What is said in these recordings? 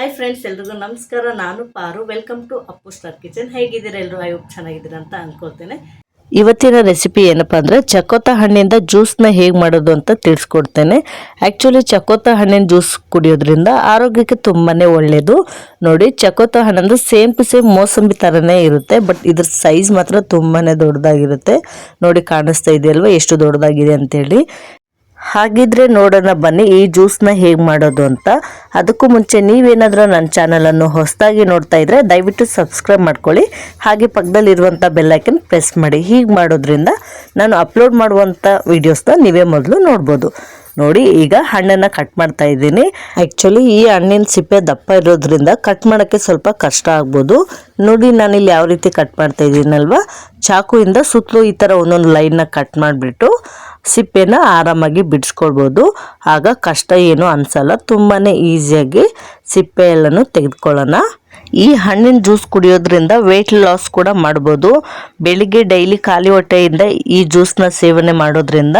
Hi friends, ಎಲ್ರಿಗೂ ನಮಸ್ಕಾರ. ನಾನು Paru. Welcome to Appu star kitchen. ಹೇಗಿದ್ದೀರಾ ಎಲ್ಲರೂ? ಐ ಹೋಪ್ ಚೆನ್ನಾಗಿದ್ದೀರಾ ಅಂತ ಅನ್ಕೊಳ್ತೇನೆ. ಇವತ್ತಿನ ರೆಸಿಪಿ ಏನಪ್ಪ ಅಂದರೆ ಚಕೋತ ಹಣ್ಣಿಂದ ಜ್ಯೂಸ್ನ ಹೇಗೆ ಮಾಡೋದು ಅಂತ ತಿಳಿಸ್ಕೊಡ್ತೇನೆ. ಆ್ಯಕ್ಚುಲಿ ಚಕೋತ ಹಣ್ಣಿನ ಜ್ಯೂಸ್ ಕುಡಿಯೋದ್ರಿಂದ ಆರೋಗ್ಯಕ್ಕೆ ತುಂಬಾ ಒಳ್ಳೆಯದು. ನೋಡಿ, ಚಕೋತ ಹಣ್ಣಂದ್ರೆ ಸೇಮ್ ಟು ಸೇಮ್ ಮೋಸಂಬಿ ಥರನೇ ಇರುತ್ತೆ, ಬಟ್ ಇದ್ರ ಸೈಜ್ ಮಾತ್ರ ತುಂಬಾ ದೊಡ್ಡದಾಗಿರುತ್ತೆ. ನೋಡಿ, ಕಾಣಿಸ್ತಾ ಇದೆಯಲ್ವ ಎಷ್ಟು ದೊಡ್ಡದಾಗಿದೆ ಅಂತೇಳಿ. ಹಾಗಿದ್ರೆ ನೋಡೋಣ ಬನ್ನಿ ಈ ಜ್ಯೂಸ್ನ ಹೇಗೆ ಮಾಡೋದು ಅಂತ. ಅದಕ್ಕೂ ಮುಂಚೆ ನೀವೇನಾದರೂ ನನ್ನ ಚಾನಲನ್ನು ಹೊಸದಾಗಿ ನೋಡ್ತಾ ಇದ್ರೆ ದಯವಿಟ್ಟು ಸಬ್ಸ್ಕ್ರೈಬ್ ಮಾಡ್ಕೊಳ್ಳಿ. ಹಾಗೆ ಪಕ್ಕದಲ್ಲಿರುವಂಥ ಬೆಲ್ಲೈಕನ್ ಪ್ರೆಸ್ ಮಾಡಿ. ಹೀಗೆ ಮಾಡೋದ್ರಿಂದ ನಾನು ಅಪ್ಲೋಡ್ ಮಾಡುವಂಥ ವೀಡಿಯೋಸ್ನ ನೀವೇ ಮೊದಲು ನೋಡ್ಬೋದು. ನೋಡಿ, ಈಗ ಹಣ್ಣನ್ನು ಕಟ್ ಮಾಡ್ತಾ ಇದ್ದೀನಿ. ಆ್ಯಕ್ಚುಲಿ ಈ ಹಣ್ಣಿನ ಸಿಪ್ಪೆ ದಪ್ಪ ಇರೋದ್ರಿಂದ ಕಟ್ ಮಾಡೋಕ್ಕೆ ಸ್ವಲ್ಪ ಕಷ್ಟ ಆಗ್ಬೋದು. ನೋಡಿ, ನಾನಿಲ್ಲಿ ಯಾವ ರೀತಿ ಕಟ್ ಮಾಡ್ತಾ ಇದ್ದೀನಲ್ವ, ಚಾಕುವಿಂದ ಸುತ್ತಲೂ ಈ ಥರ ಒಂದೊಂದು ಲೈನ್ನ ಕಟ್ ಮಾಡಿಬಿಟ್ಟು ಸಿಪ್ಪೆನ ಆರಾಮಾಗಿ ಬಿಡಿಸ್ಕೊಳ್ಬೋದು. ಆಗ ಕಷ್ಟ ಏನೂ ಅನಿಸಲ್ಲ. ತುಂಬಾ ಈಸಿಯಾಗಿ ಸಿಪ್ಪೆ ಎಲ್ಲನೂ ತೆಗೆದುಕೊಳ್ಳೋಣ. ಈ ಹಣ್ಣಿನ ಜ್ಯೂಸ್ ಕುಡಿಯೋದ್ರಿಂದ ವೆಯ್ಟ್ ಲಾಸ್ ಕೂಡ ಮಾಡ್ಬೋದು. ಬೆಳಿಗ್ಗೆ ಡೈಲಿ ಖಾಲಿ ಹೊಟ್ಟೆಯಿಂದ ಈ ಜ್ಯೂಸ್ನ ಸೇವನೆ ಮಾಡೋದ್ರಿಂದ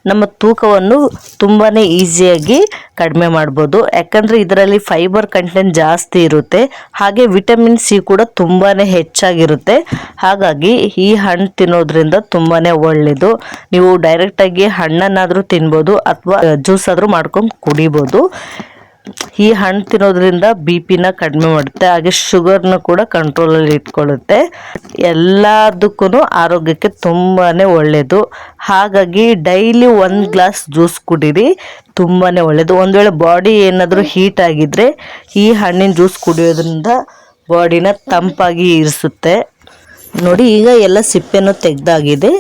ನಮ್ಮ ತೂಕವನ್ನು ತುಂಬಾ ಈಸಿಯಾಗಿ ಕಡಿಮೆ ಮಾಡ್ಬೋದು. ಯಾಕಂದರೆ ಇದರಲ್ಲಿ ಫೈಬರ್ ಕಂಟೆಂಟ್ ಜಾಸ್ತಿ ಇರುತ್ತೆ, ಹಾಗೆ ವಿಟಮಿನ್ ಸಿ ಕೂಡ ತುಂಬಾ ಹೆಚ್ಚಾಗಿರುತ್ತೆ. ಹಾಗಾಗಿ ಈ ಹಣ್ಣು ತಿನ್ನೋದ್ರಿಂದ ತುಂಬಾ ಒಳ್ಳೆಯದು. ನೀವು ಡೈರೆಕ್ಟಾಗಿ ಹಣ್ಣನ್ನಾದರೂ ತಿನ್ಬೋದು ಅಥವಾ ಜ್ಯೂಸ್ ಆದರೂ ಮಾಡ್ಕೊಂಡು ಕುಡಿಬೋದು. ಈ ಹಣ್ಣು ತಿನ್ನೋದ್ರಿಂದ ಬಿ ಪಿನ ಕಡಿಮೆ ಮಾಡುತ್ತೆ, ಹಾಗೆ ಶುಗರ್ನ ಕೂಡ ಕಂಟ್ರೋಲಲ್ಲಿ ಇಟ್ಕೊಳ್ಳುತ್ತೆ. ಎಲ್ಲದಕ್ಕೂ ಆರೋಗ್ಯಕ್ಕೆ ತುಂಬಾ ಒಳ್ಳೆಯದು. ಹಾಗಾಗಿ ಡೈಲಿ 1 ಗ್ಲಾಸ್ ಜ್ಯೂಸ್ ಕುಡೀರಿ, ತುಂಬಾ ಒಳ್ಳೆಯದು. ಒಂದು ವೇಳೆ ಬಾಡಿ ಏನಾದರೂ ಹೀಟ್ ಆಗಿದ್ದರೆ ಈ ಹಣ್ಣಿನ ಜ್ಯೂಸ್ ಕುಡಿಯೋದ್ರಿಂದ ಬಾಡಿನ ತಂಪಾಗಿ ಇರಿಸುತ್ತೆ. ನೋಡಿ, ಈಗ ಎಲ್ಲ ಸಿಪ್ಪೆನೂ ತೆಗೆದಾಗಿದೆ.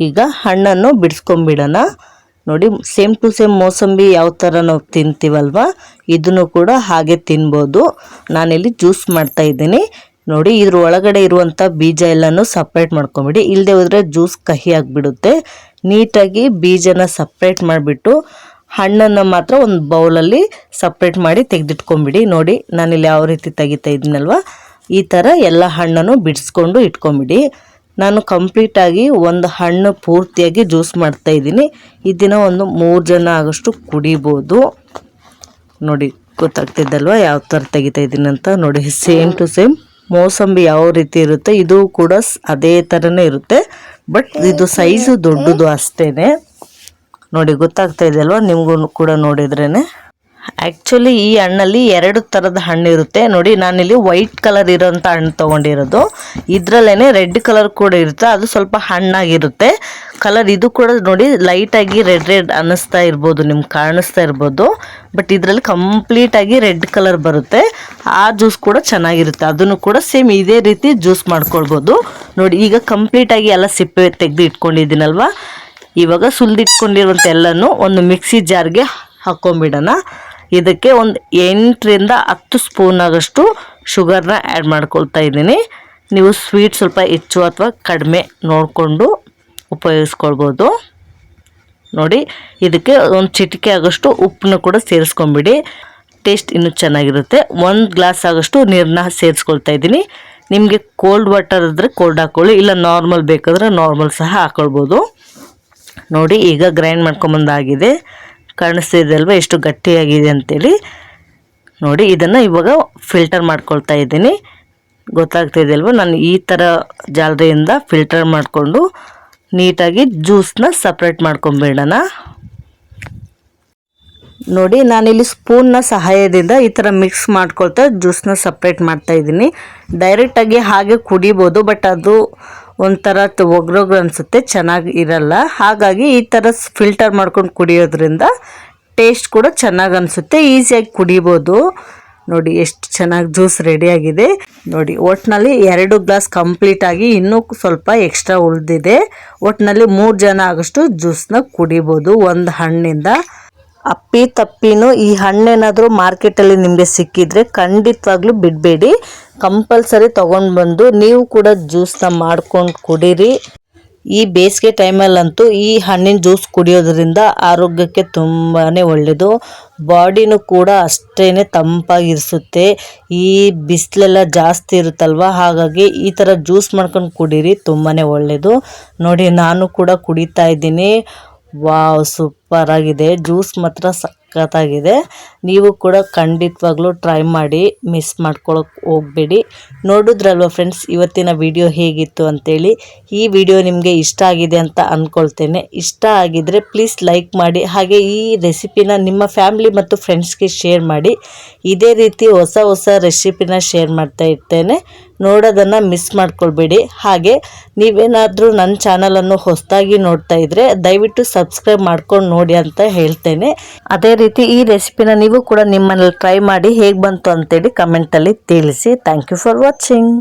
ಈಗ ಹಣ್ಣನ್ನು ಬಿಡಿಸ್ಕೊಂಬಿಡೋಣ. ನೋಡಿ, ಸೇಮ್ ಟು ಸೇಮ್ ಮೋಸಂಬಿ ಯಾವ ಥರ ನಾವು ತಿಂತೀವಲ್ವ, ಇದನ್ನು ಕೂಡ ಹಾಗೆ ತಿನ್ಬೋದು. ನಾನಿಲ್ಲಿ ಜ್ಯೂಸ್ ಮಾಡ್ತಾ ಇದ್ದೀನಿ. ನೋಡಿ, ಇದ್ರ ಒಳಗಡೆ ಇರುವಂಥ ಬೀಜ ಎಲ್ಲನೂ ಸಪ್ರೇಟ್ ಮಾಡ್ಕೊಂಬಿಡಿ. ಇಲ್ಲದೆ ಹೋದರೆ ಜ್ಯೂಸ್ ಕಹಿ ಆಗಿಬಿಡುತ್ತೆ. ನೀಟಾಗಿ ಬೀಜನ ಸಪ್ರೇಟ್ ಮಾಡಿಬಿಟ್ಟು ಹಣ್ಣನ್ನು ಮಾತ್ರ ಒಂದು ಬೌಲಲ್ಲಿ ಸಪ್ರೇಟ್ ಮಾಡಿ ತೆಗೆದಿಟ್ಕೊಂಬಿಡಿ. ನೋಡಿ, ನಾನಿಲ್ಲಿ ಯಾವ ರೀತಿ ತೆಗಿತಾ ಇದ್ದೀನಲ್ವ, ಈ ಥರ ಎಲ್ಲ ಹಣ್ಣನ್ನು ಬಿಡಿಸ್ಕೊಂಡು ಇಟ್ಕೊಂಬಿಡಿ. ನಾನು ಕಂಪ್ಲೀಟಾಗಿ ಒಂದು ಹಣ್ಣು ಪೂರ್ತಿಯಾಗಿ ಜ್ಯೂಸ್ ಮಾಡ್ತಾ ಇದ್ದೀನಿ. ಇದನ್ನು ಒಂದು 3 ಜನ ಆಗೋಷ್ಟು ಕುಡಿಬೋದು. ನೋಡಿ, ಗೊತ್ತಾಗ್ತಿದ್ದಲ್ವ ಯಾವ ಥರ ತೆಗಿತಾ ಇದ್ದೀನಿ ಅಂತ. ನೋಡಿ, ಸೇಮ್ ಟು ಸೇಮ್ ಮೋಸಂಬಿ ಯಾವ ರೀತಿ ಇರುತ್ತೆ ಇದು ಕೂಡ ಅದೇ ಥರನೇ ಇರುತ್ತೆ, ಬಟ್ ಇದು ಸೈಜು ದೊಡ್ಡದು ಅಷ್ಟೇ. ನೋಡಿ, ಗೊತ್ತಾಗ್ತಾ ಇದೆ ಅಲ್ವಾ ನಿಮಗೂ ಕೂಡ ನೋಡಿದ್ರೇ. ಆ್ಯಕ್ಚುಲಿ ಈ ಹಣ್ಣಲ್ಲಿ 2 ಥರದ ಹಣ್ಣು ಇರುತ್ತೆ. ನೋಡಿ, ನಾನಿಲ್ಲಿ ವೈಟ್ ಕಲರ್ ಇರೋಂಥ ಹಣ್ಣು ತೊಗೊಂಡಿರೋದು. ಇದರಲ್ಲೇ ರೆಡ್ ಕಲರ್ ಕೂಡ ಇರುತ್ತೆ, ಅದು ಸ್ವಲ್ಪ ಹಣ್ಣಾಗಿರುತ್ತೆ ಕಲರ್. ಇದು ಕೂಡ ನೋಡಿ ಲೈಟಾಗಿ ರೆಡ್ ಅನ್ನಿಸ್ತಾ ಇರ್ಬೋದು, ನಿಮ್ಗೆ ಕಾಣಿಸ್ತಾ ಇರ್ಬೋದು, ಬಟ್ ಇದರಲ್ಲಿ ಕಂಪ್ಲೀಟಾಗಿ ರೆಡ್ ಕಲರ್ ಬರುತ್ತೆ. ಆ ಜ್ಯೂಸ್ ಕೂಡ ಚೆನ್ನಾಗಿರುತ್ತೆ, ಅದನ್ನು ಕೂಡ ಸೇಮ್ ಇದೇ ರೀತಿ ಜ್ಯೂಸ್ ಮಾಡ್ಕೊಳ್ಬೋದು. ನೋಡಿ, ಈಗ ಕಂಪ್ಲೀಟಾಗಿ ಎಲ್ಲ ಸಿಪ್ಪೆ ತೆಗೆದು ಇಟ್ಕೊಂಡಿದ್ದೀನಲ್ವ, ಇವಾಗ ಸುಲಿದಿಟ್ಕೊಂಡಿರುವಂಥ ಎಲ್ಲನೂ ಒಂದು ಮಿಕ್ಸಿ ಜಾರ್ಗೆ ಹಾಕ್ಕೊಂಬಿಡೋಣ. ಇದಕ್ಕೆ ಒಂದು 8ರಿಂದ 10 ಸ್ಪೂನ್ ಆಗೋಷ್ಟು ಶುಗರ್ನ ಆ್ಯಡ್ ಮಾಡ್ಕೊಳ್ತಾ ಇದ್ದೀನಿ. ನೀವು ಸ್ವೀಟ್ ಸ್ವಲ್ಪ ಹೆಚ್ಚು ಅಥವಾ ಕಡಿಮೆ ನೋಡಿಕೊಂಡು ಉಪಯೋಗಿಸ್ಕೊಳ್ಬೋದು. ನೋಡಿ, ಇದಕ್ಕೆ ಒಂದು ಚಿಟಿಕೆ ಆಗೋಷ್ಟು ಉಪ್ಪನ್ನು ಕೂಡ ಸೇರಿಸ್ಕೊಂಬಿಡಿ, ಟೇಸ್ಟ್ ಇನ್ನೂ ಚೆನ್ನಾಗಿರುತ್ತೆ. 1 ಗ್ಲಾಸ್ ಆಗೋಷ್ಟು ನೀರನ್ನ ಸೇರಿಸ್ಕೊಳ್ತಾ ಇದ್ದೀನಿ. ನಿಮಗೆ ಕೋಲ್ಡ್ ವಾಟರ್ ಇದ್ದರೆ ಕೋಲ್ಡ್ ಹಾಕ್ಕೊಳ್ಳಿ, ಇಲ್ಲ ನಾರ್ಮಲ್ ಬೇಕಾದರೆ ನಾರ್ಮಲ್ ಸಹ ಹಾಕ್ಕೊಳ್ಬೋದು. ನೋಡಿ, ಈಗ ಗ್ರೈಂಡ್ ಮಾಡ್ಕೊಂಬಂದಾಗಿದೆ. ಕಾಣಿಸ್ತಿದೆ ಅಲ್ವ ಎಷ್ಟು ಗಟ್ಟಿಯಾಗಿದೆ ಅಂತೇಳಿ. ನೋಡಿ, ಇದನ್ನು ಇವಾಗ ಫಿಲ್ಟರ್ ಮಾಡ್ಕೊಳ್ತಾ ಇದ್ದೀನಿ. ಗೊತ್ತಾಗ್ತಿದೆ ಅಲ್ವ, ನಾನು ಈ ಥರ ಜಾಲರಿಯಿಂದ ಫಿಲ್ಟರ್ ಮಾಡಿಕೊಂಡು ನೀಟಾಗಿ ಜ್ಯೂಸನ್ನ ಸಪ್ರೇಟ್ ಮಾಡ್ಕೊಂಬಿಡೋಣ. ನೋಡಿ, ನಾನಿಲ್ಲಿ ಸ್ಪೂನ್ನ ಸಹಾಯದಿಂದ ಈ ಥರ ಮಿಕ್ಸ್ ಮಾಡ್ಕೊಳ್ತಾ ಜ್ಯೂಸನ್ನ ಸಪ್ರೇಟ್ ಮಾಡ್ತಾಯಿದ್ದೀನಿ. ಡೈರೆಕ್ಟಾಗಿ ಹಾಗೆ ಕುಡಿಬೋದು, ಬಟ್ ಅದು ಒಂಥರ ಒಗ್ರೊಗ್ರು ಅನಿಸುತ್ತೆ, ಚೆನ್ನಾಗಿ ಇರಲ್ಲ. ಹಾಗಾಗಿ ಈ ಥರ ಫಿಲ್ಟರ್ ಮಾಡ್ಕೊಂಡು ಕುಡಿಯೋದ್ರಿಂದ ಟೇಸ್ಟ್ ಕೂಡ ಚೆನ್ನಾಗಿ ಅನಿಸುತ್ತೆ, ಈಸಿಯಾಗಿ ಕುಡಿಬೋದು. ನೋಡಿ, ಎಷ್ಟು ಚೆನ್ನಾಗಿ ಜ್ಯೂಸ್ ರೆಡಿಯಾಗಿದೆ. ನೋಡಿ, ಒಟ್ಟಿನಲ್ಲಿ 2 ಗ್ಲಾಸ್ ಕಂಪ್ಲೀಟಾಗಿ ಇನ್ನೂ ಸ್ವಲ್ಪ ಎಕ್ಸ್ಟ್ರಾ ಉಳಿದಿದೆ. ಒಟ್ಟಿನಲ್ಲಿ 3 ಜನ ಆಗೋಷ್ಟು ಜ್ಯೂಸನ್ನ ಕುಡಿಬೋದು ಒಂದು ಹಣ್ಣಿಂದ. ಅಪ್ಪಿ ತಪ್ಪಿನೂ ಈ ಹಣ್ಣೇನಾದರೂ ಮಾರ್ಕೆಟಲ್ಲಿ ನಿಮಗೆ ಸಿಕ್ಕಿದರೆ ಖಂಡಿತವಾಗ್ಲೂ ಬಿಡಬೇಡಿ, ಕಂಪಲ್ಸರಿ ತೊಗೊಂಡು ಬಂದು ನೀವು ಕೂಡ ಜ್ಯೂಸನ್ನ ಮಾಡ್ಕೊಂಡು ಕುಡೀರಿ. ಈ ಬೇಸಿಗೆ ಟೈಮಲ್ಲಂತೂ ಈ ಹಣ್ಣಿನ ಜ್ಯೂಸ್ ಕುಡಿಯೋದ್ರಿಂದ ಆರೋಗ್ಯಕ್ಕೆ ತುಂಬಾ ಒಳ್ಳೆಯದು. ಬಾಡಿನೂ ಕೂಡ ಅಷ್ಟೇ ತಂಪಾಗಿರಿಸುತ್ತೆ. ಈ ಬಿಸಿಲೆಲ್ಲ ಜಾಸ್ತಿ ಇರುತ್ತಲ್ವ, ಹಾಗಾಗಿ ಈ ಥರ ಜ್ಯೂಸ್ ಮಾಡ್ಕೊಂಡು ಕುಡೀರಿ, ತುಂಬಾ ಒಳ್ಳೆಯದು. ನೋಡಿ, ನಾನು ಕೂಡ ಕುಡಿತಾ ಇದ್ದೀನಿ. ವಾವ್, ಸೂಪರ್ ಸೂಪರ್ ಆಗಿದೆ. ಜ್ಯೂಸ್ ಮಾತ್ರ ಸಖತ್ತಾಗಿದೆ. ನೀವು ಕೂಡ ಖಂಡಿತವಾಗ್ಲೂ ಟ್ರೈ ಮಾಡಿ, ಮಿಸ್ ಮಾಡ್ಕೊಳಕ್ಕೆ ಹೋಗಬೇಡಿ. ನೋಡಿದ್ರಲ್ವ ಫ್ರೆಂಡ್ಸ್ ಇವತ್ತಿನ ವಿಡಿಯೋ ಹೇಗಿತ್ತು ಅಂತೇಳಿ. ಈ ವಿಡಿಯೋ ನಿಮಗೆ ಇಷ್ಟ ಆಗಿದೆ ಅಂತ ಅಂದ್ಕೊಳ್ತೇನೆ. ಇಷ್ಟ ಆಗಿದ್ರೆ ಪ್ಲೀಸ್ ಲೈಕ್ ಮಾಡಿ, ಹಾಗೆ ಈ ರೆಸಿಪಿನ ನಿಮ್ಮ ಫ್ಯಾಮಿಲಿ ಮತ್ತು ಫ್ರೆಂಡ್ಸ್ಗೆ ಶೇರ್ ಮಾಡಿ. ಇದೇ ರೀತಿ ಹೊಸ ಹೊಸ ರೆಸಿಪಿನ ಶೇರ್ ಮಾಡ್ತಾ ಇರ್ತೇನೆ, ನೋಡೋದನ್ನು ಮಿಸ್ ಮಾಡ್ಕೊಳ್ಬೇಡಿ. ಹಾಗೆ ನೀವೇನಾದರೂ ನನ್ನ ಚಾನಲನ್ನು ಹೊಸದಾಗಿ ನೋಡ್ತಾ ಇದ್ದರೆ ದಯವಿಟ್ಟು ಸಬ್ಸ್ಕ್ರೈಬ್ ಮಾಡ್ಕೊಂಡು ನೋಡಿ ಅಂತ ಹೇಳ್ತೇನೆ. ಅದೇ ರೀತಿ ಈ ರೆಸಿಪಿನ ನೀವು ಕೂಡ ನಿಮ್ಮನೇಲಿ ಟ್ರೈ ಮಾಡಿ ಹೇಗೆ ಬಂತು ಅಂತೇಳಿ ಕಮೆಂಟಲ್ಲಿ ತಿಳಿಸಿ. Thank you for watching.